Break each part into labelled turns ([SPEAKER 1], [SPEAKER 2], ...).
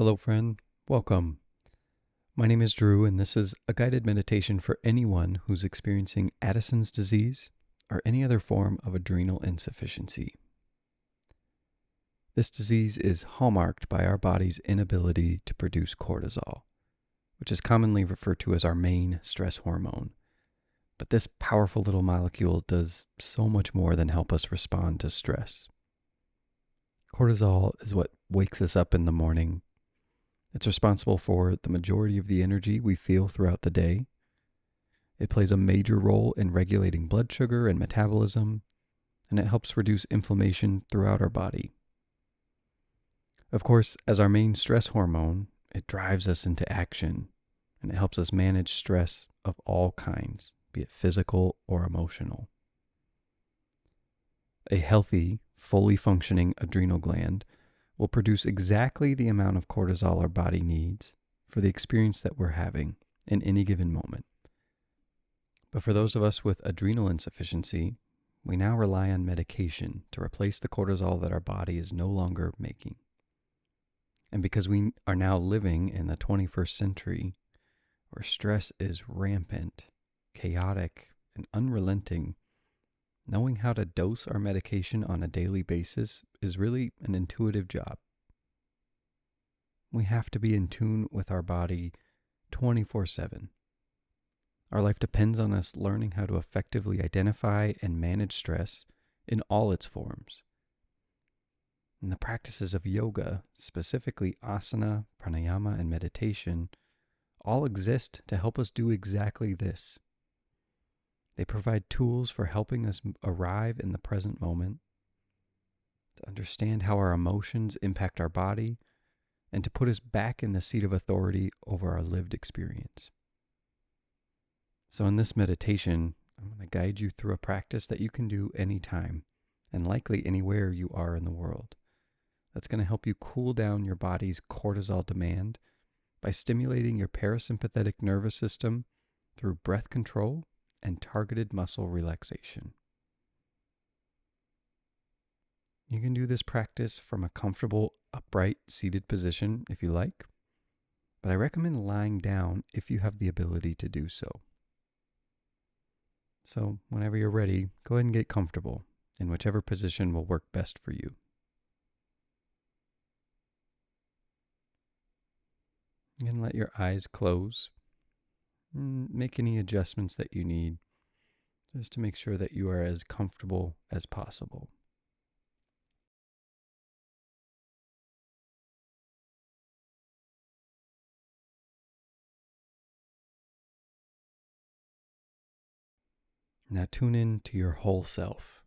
[SPEAKER 1] Hello, friend. Welcome. My name is Drew, and this is a guided meditation for anyone who's experiencing Addison's disease or any other form of adrenal insufficiency. This disease is hallmarked by our body's inability to produce cortisol, which is commonly referred to as our main stress hormone. But this powerful little molecule does so much more than help us respond to stress. Cortisol is what wakes us up in the morning. It's responsible for the majority of the energy we feel throughout the day. It plays a major role in regulating blood sugar and metabolism, and it helps reduce inflammation throughout our body. Of course, as our main stress hormone, it drives us into action, and it helps us manage stress of all kinds, be it physical or emotional. A healthy, fully functioning adrenal gland will produce exactly the amount of cortisol our body needs for the experience that we're having in any given moment. But for those of us with adrenal insufficiency, we now rely on medication to replace the cortisol that our body is no longer making. And because we are now living in the 21st century, where stress is rampant, chaotic, and unrelenting, knowing how to dose our medication on a daily basis is really an intuitive job. We have to be in tune with our body 24/7. Our life depends on us learning how to effectively identify and manage stress in all its forms. And the practices of yoga, specifically asana, pranayama, and meditation, all exist to help us do exactly this. They provide tools for helping us arrive in the present moment, to understand how our emotions impact our body, and to put us back in the seat of authority over our lived experience. So in this meditation, I'm going to guide you through a practice that you can do anytime, and likely anywhere you are in the world. That's going to help you cool down your body's cortisol demand by stimulating your parasympathetic nervous system through breath control and targeted muscle relaxation. You can do this practice from a comfortable, upright, seated position if you like, but I recommend lying down if you have the ability to do so. So whenever you're ready, go ahead and get comfortable in whichever position will work best for you. You can let your eyes close and make any adjustments that you need just to make sure that you are as comfortable as possible. Now tune in to your whole self.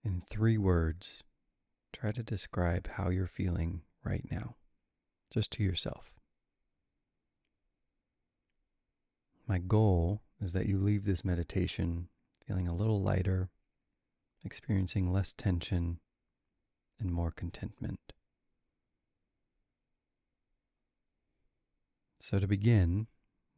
[SPEAKER 1] In 3 words, try to describe how you're feeling right now, just to yourself. My goal is that you leave this meditation feeling a little lighter, experiencing less tension, and more contentment. So to begin,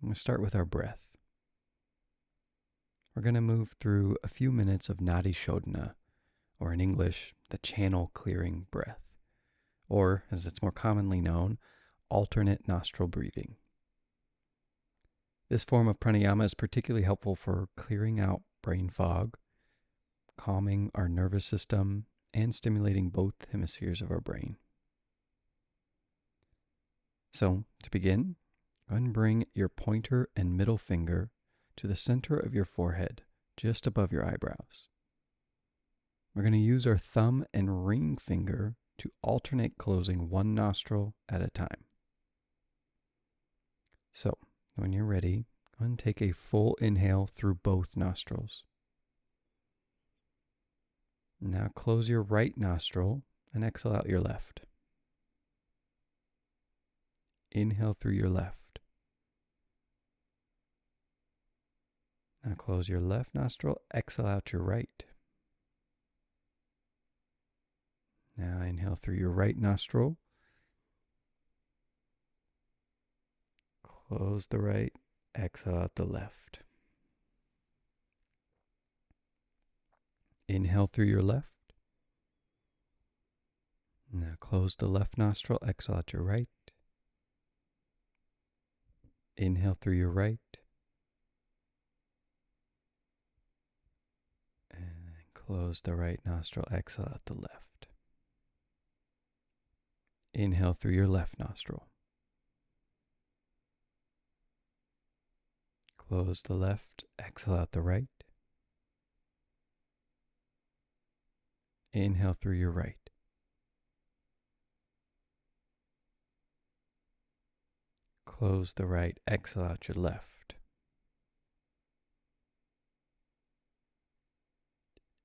[SPEAKER 1] I'm going to start with our breath. We're going to move through a few minutes of Nadi Shodhana, or in English, the channel clearing breath, or as it's more commonly known, alternate nostril breathing. This form of pranayama is particularly helpful for clearing out brain fog, calming our nervous system, and stimulating both hemispheres of our brain. So, to begin, go ahead and bring your pointer and middle finger to the center of your forehead, just above your eyebrows. We're going to use our thumb and ring finger to alternate closing one nostril at a time. So, when you're ready, go ahead and take a full inhale through both nostrils. Now close your right nostril and exhale out your left. Inhale through your left. Now close your left nostril, exhale out your right. Now inhale through your right nostril. Close the right, exhale out the left. Inhale through your left. Now close the left nostril, exhale out your right. Inhale through your right. And close the right nostril, exhale out the left. Inhale through your left nostril. Close the left, exhale out the right. Inhale through your right. Close the right, exhale out your left.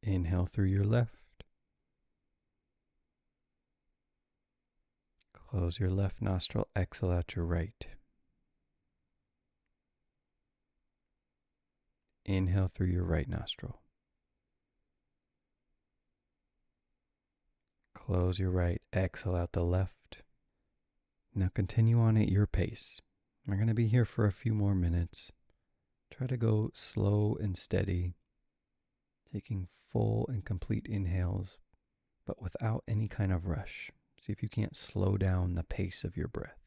[SPEAKER 1] Inhale through your left. Close your left nostril, exhale out your right. Inhale through your right nostril. Close your right, exhale out the left. Now continue on at your pace. We're going to be here for a few more minutes. Try to go slow and steady, taking full and complete inhales, but without any kind of rush. See if you can't slow down the pace of your breath.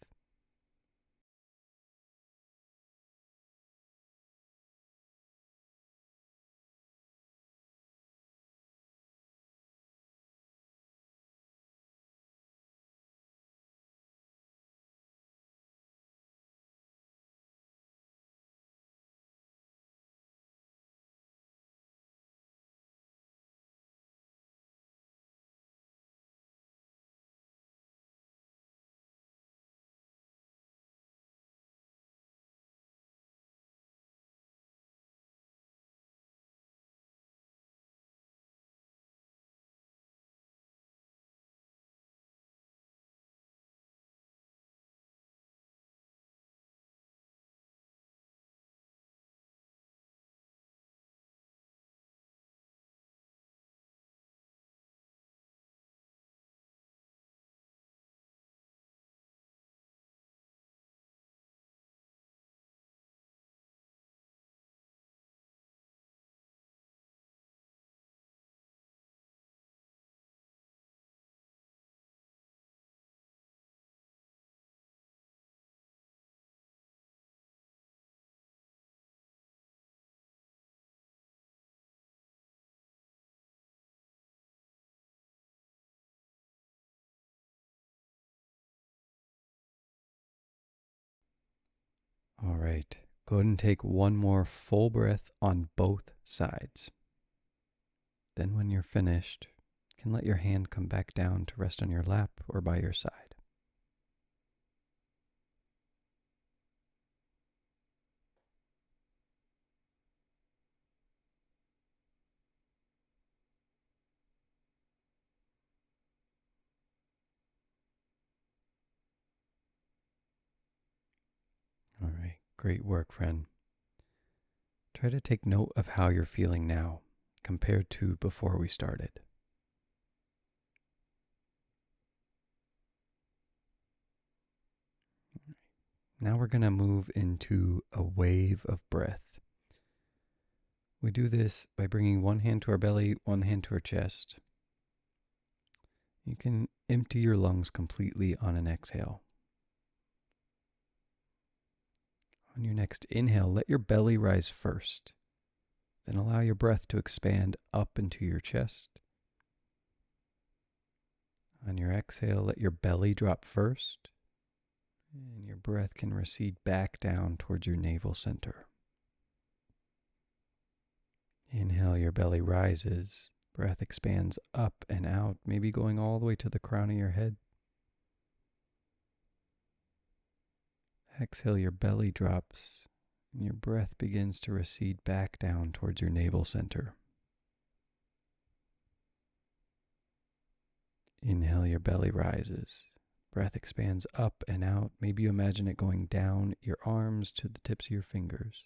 [SPEAKER 1] All right, go ahead and take one more full breath on both sides. Then when you're finished, you can let your hand come back down to rest on your lap or by your side. All right, great work, friend. Try to take note of how you're feeling now compared to before we started. Now we're going to move into a wave of breath. We do this by bringing one hand to our belly, one hand to our chest. You can empty your lungs completely on an exhale. On your next inhale, let your belly rise first. Then allow your breath to expand up into your chest. On your exhale, let your belly drop first. And your breath can recede back down towards your navel center. Inhale, your belly rises. Breath expands up and out, maybe going all the way to the crown of your head. Exhale, your belly drops, and your breath begins to recede back down towards your navel center. Inhale, your belly rises. Breath expands up and out. Maybe you imagine it going down your arms to the tips of your fingers.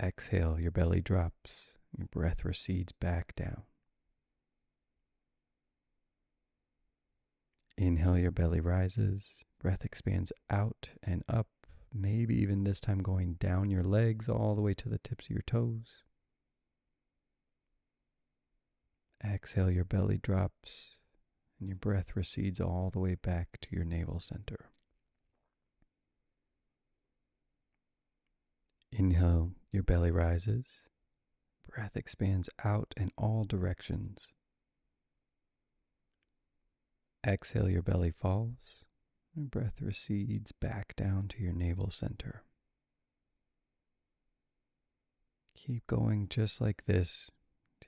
[SPEAKER 1] Exhale, your belly drops. Your breath recedes back down. Inhale, your belly rises. Breath expands out and up. Maybe even this time going down your legs all the way to the tips of your toes. Exhale, your belly drops. and your breath recedes all the way back to your navel center. Inhale, your belly rises. Breath expands out in all directions. Exhale, your belly falls. And breath recedes back down to your navel center. Keep going just like this,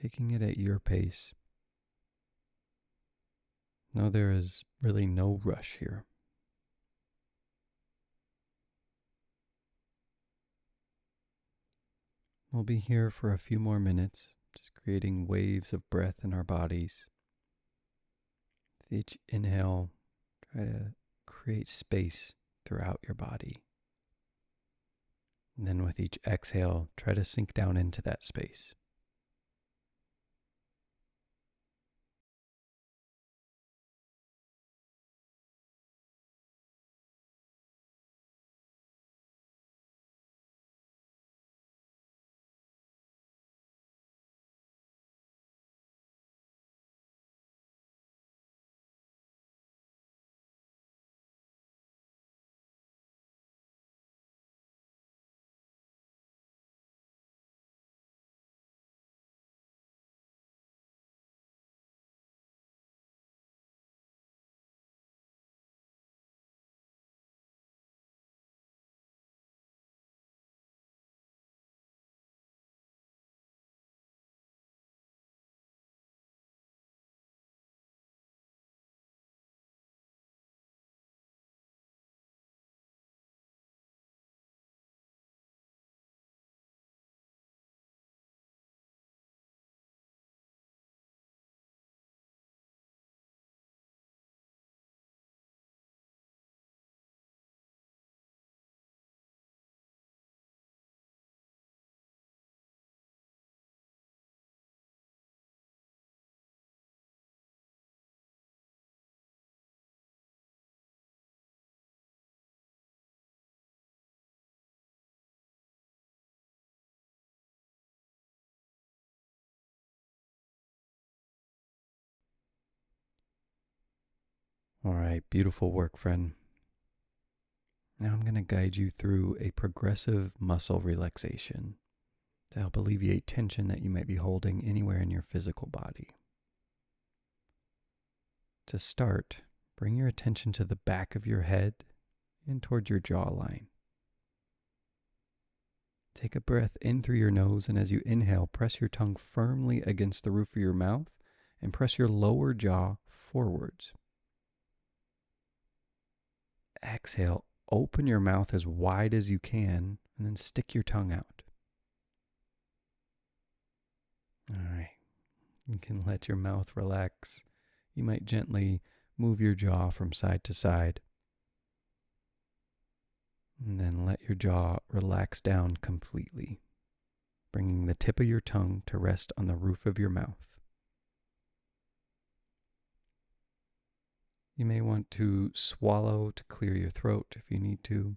[SPEAKER 1] taking it at your pace. No, there is really no rush here. We'll be here for a few more minutes, just creating waves of breath in our bodies. With each inhale, try to create space throughout your body. And then with each exhale, try to sink down into that space. All right, beautiful work, friend. Now I'm going to guide you through a progressive muscle relaxation to help alleviate tension that you might be holding anywhere in your physical body. To start, bring your attention to the back of your head and towards your jawline. Take a breath in through your nose, and as you inhale, press your tongue firmly against the roof of your mouth and press your lower jaw forwards. Exhale, open your mouth as wide as you can, and then stick your tongue out. All right, you can let your mouth relax. You might gently move your jaw from side to side. And then let your jaw relax down completely, bringing the tip of your tongue to rest on the roof of your mouth. You may want to swallow to clear your throat if you need to.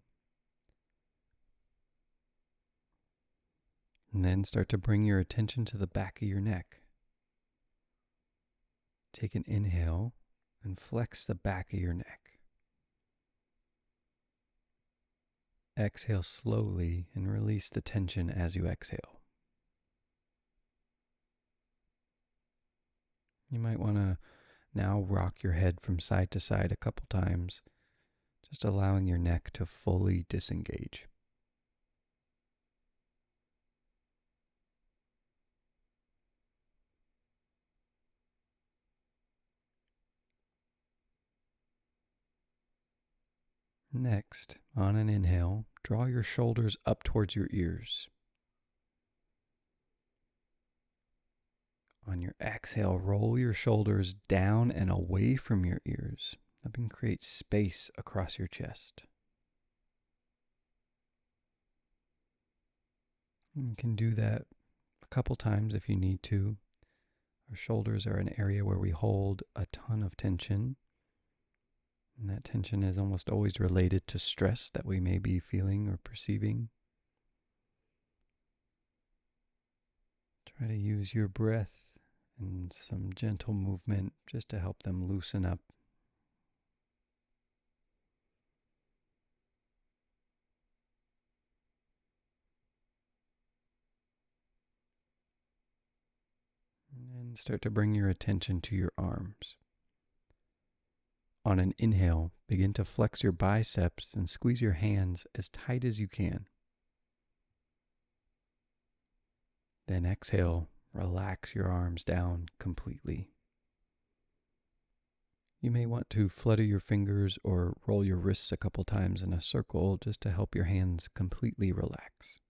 [SPEAKER 1] And then start to bring your attention to the back of your neck. Take an inhale and flex the back of your neck. Exhale slowly and release the tension as you exhale. You might want to now rock your head from side to side a couple times, just allowing your neck to fully disengage. Next, on an inhale, draw your shoulders up towards your ears. On your exhale, roll your shoulders down and away from your ears, helping create space across your chest. You can do that a couple times if you need to. Our shoulders are an area where we hold a ton of tension. And that tension is almost always related to stress that we may be feeling or perceiving. Try to use your breath and some gentle movement just to help them loosen up. And start to bring your attention to your arms. On an inhale, begin to flex your biceps and squeeze your hands as tight as you can. Then exhale, relax your arms down completely. You may want to flutter your fingers or roll your wrists a couple times in a circle just to help your hands completely relax.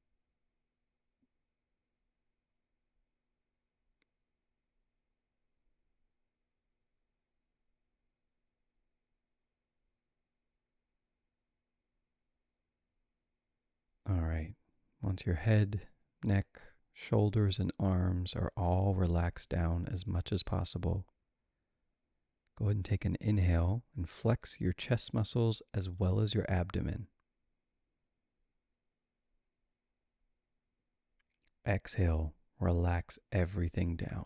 [SPEAKER 1] All right, once your head, neck, shoulders, and arms are all relaxed down as much as possible, go ahead and take an inhale and flex your chest muscles as well as your abdomen. Exhale, relax everything down.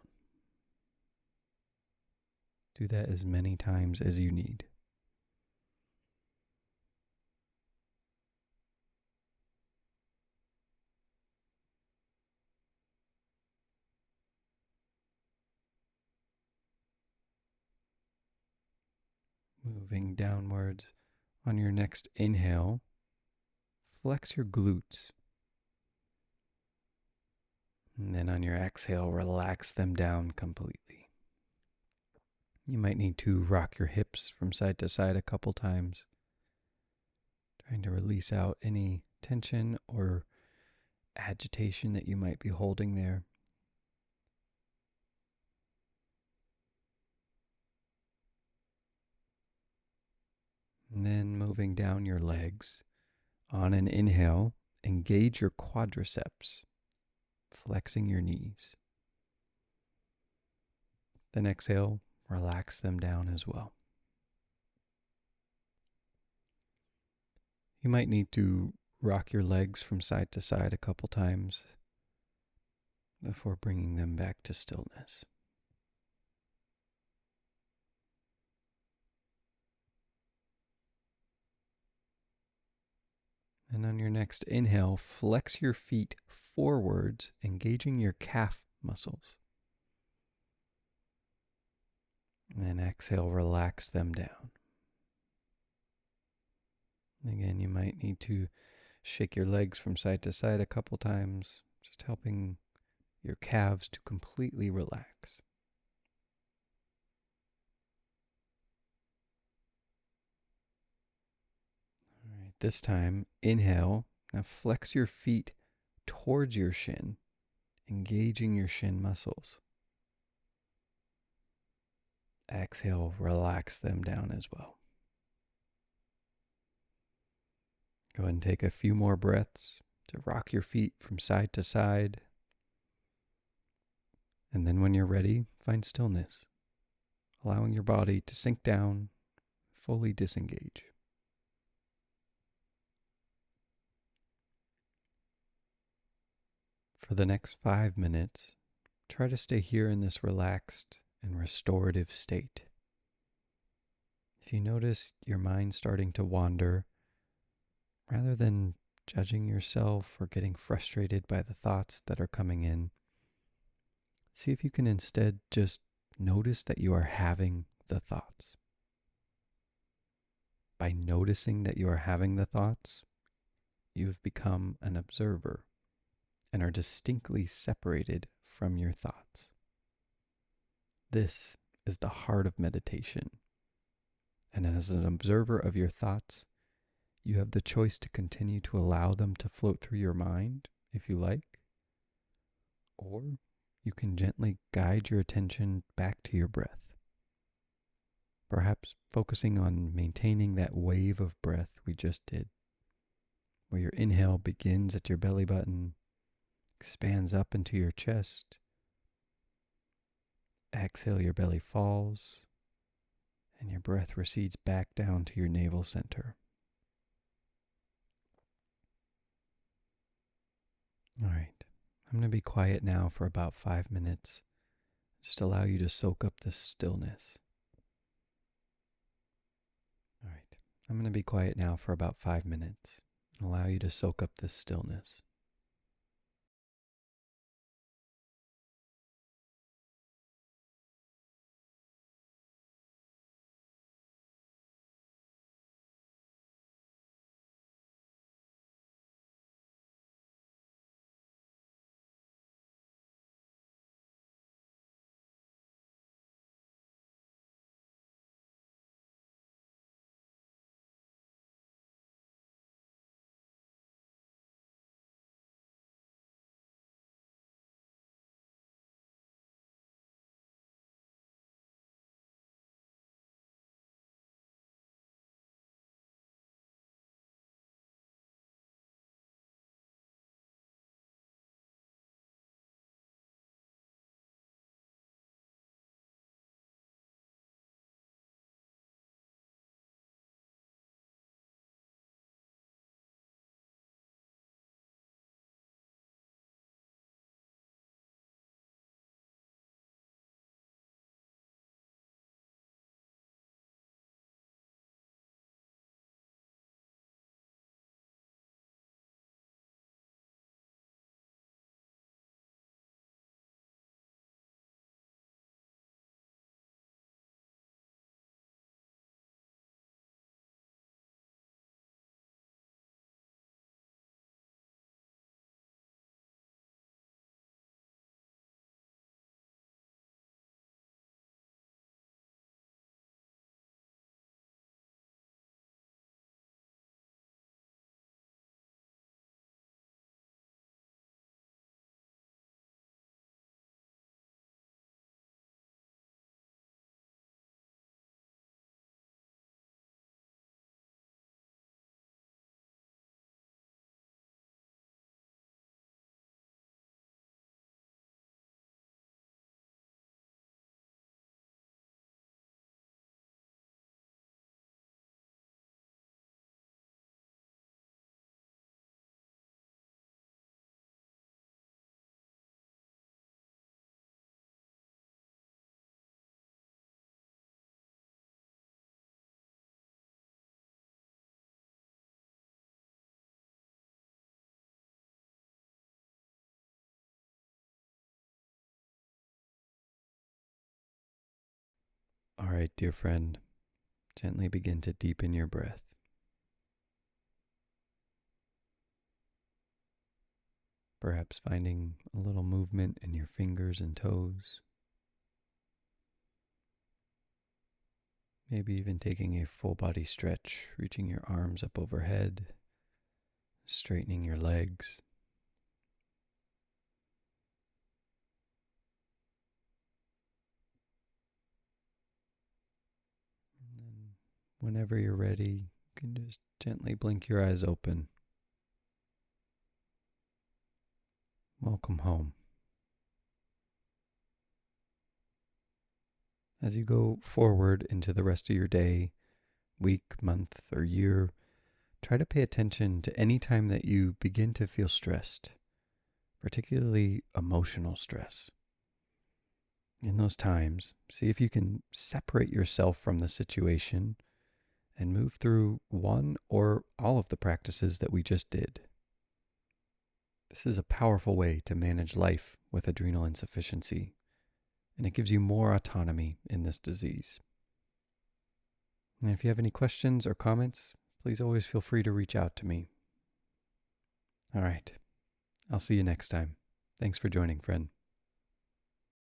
[SPEAKER 1] Do that as many times as you need. Moving downwards, on your next inhale, flex your glutes. And then on your exhale, relax them down completely. You might need to rock your hips from side to side a couple times, trying to release out any tension or agitation that you might be holding there. And then moving down your legs, on an inhale, engage your quadriceps, flexing your knees. Then exhale, relax them down as well. You might need to rock your legs from side to side a couple times before bringing them back to stillness. And on your next inhale, flex your feet forwards, engaging your calf muscles. And then exhale, relax them down. Again, you might need to shake your legs from side to side a couple times, just helping your calves to completely relax. All right, this time, inhale. Now flex your feet towards your shin, engaging your shin muscles. Exhale, relax them down as well. Go ahead and take a few more breaths to rock your feet from side to side. And then when you're ready, find stillness, allowing your body to sink down, fully disengage. For the next 5 minutes, try to stay here in this relaxed and restorative state. If you notice your mind starting to wander, rather than judging yourself or getting frustrated by the thoughts that are coming in, see if you can instead just notice that you are having the thoughts. By noticing that you are having the thoughts, you have become an observer and are distinctly separated from your thoughts. This is the heart of meditation. And as an observer of your thoughts, you have the choice to continue to allow them to float through your mind if you like, or you can gently guide your attention back to your breath, perhaps focusing on maintaining that wave of breath we just did, where your inhale begins at your belly button, expands up into your chest, exhale, your belly falls, and your breath recedes back down to your navel center. All right, I'm going to be quiet now for about 5 minutes. Just allow you to soak up this stillness. All right. I'm going to be quiet now for about 5 minutes and allow you to soak up this stillness. All right, dear friend, gently begin to deepen your breath. Perhaps finding a little movement in your fingers and toes. Maybe even taking a full body stretch, reaching your arms up overhead, straightening your legs. And then whenever you're ready, you can just gently blink your eyes open. Welcome home. As you go forward into the rest of your day, week, month, or year, try to pay attention to any time that you begin to feel stressed, particularly emotional stress. In those times, see if you can separate yourself from the situation and move through one or all of the practices that we just did. This is a powerful way to manage life with adrenal insufficiency, and it gives you more autonomy in this disease. And if you have any questions or comments, please always feel free to reach out to me. All right, I'll see you next time. Thanks for joining, friend.